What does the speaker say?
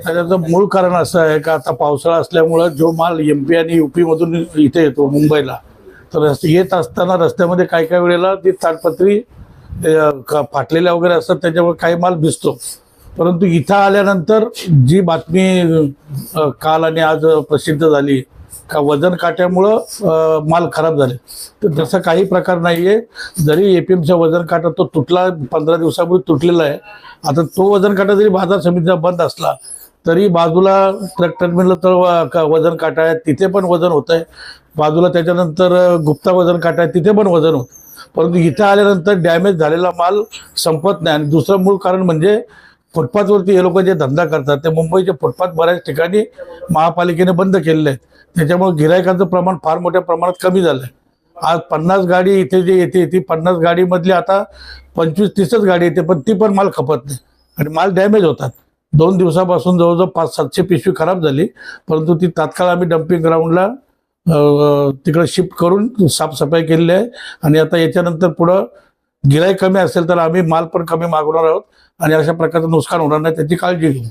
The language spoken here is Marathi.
त्याचं मूळ कारण असं आहे का आता पावसाळा असल्यामुळं जो माल MP आणि UP मधून इथे येतो मुंबईला, तर येत असताना रस्त्यामध्ये काही काही वेळेला ती ताडपत्री फाटलेल्या वगैरे असतात, त्याच्यामुळे काही माल भिजतो. परंतु इथं आल्यानंतर जी बातमी काल आणि आज प्रसिद्ध झाली का वजन काट्यामुळं माल खराब झाले, तर तसं काही प्रकार नाही आहे. जरी APMचा वजन काटा तो तुटला 15 दिवसापूर्वी तुटलेला आहे. आता तो वजन काटा जरी बाजार समितीचा बंद असला तरी बाजूला ट्रक टर्मिनल तर वजन काटा आहे, तिथे पण वजन होत आहे. बाजूला त्याच्यानंतर गुप्ता वजन काटा आहे, तिथे पण वजन होतं. परंतु इथं आल्यानंतर डॅमेज झालेला माल संपत नाही. आणि दुसरं मूळ कारण म्हणजे फुटपाथवरती हे लोक जे धंदा करतात ते मुंबईचे फुटपाथ बऱ्याच ठिकाणी महापालिकेने बंद केलेले आहेत. त्याच्यामुळे गिरायकांचं प्रमाण फार मोठ्या प्रमाणात कमी झालं आहे. आज 50 गाडी इथे जे येते ती 50 गाडीमधली आता 25-30च गाडी येते, पण ती पण माल खपत नाही आणि माल डॅमेज होतात. 2 दिवसापासून जवळजवळ 500-700 पिशवी खराब झाली. परंतु ती तात्काळ आम्ही डम्पिंग ग्राउंडला तिकडे शिफ्ट करून साफसफाई केलेली आहे. आणि आता याच्यानंतर पुढं गिराईक कमी असेल तर आम्ही माल पण कमी मागवणार आहोत आणि अशा प्रकारचं नुकसान होणार नाही त्याची काळजी घेऊ.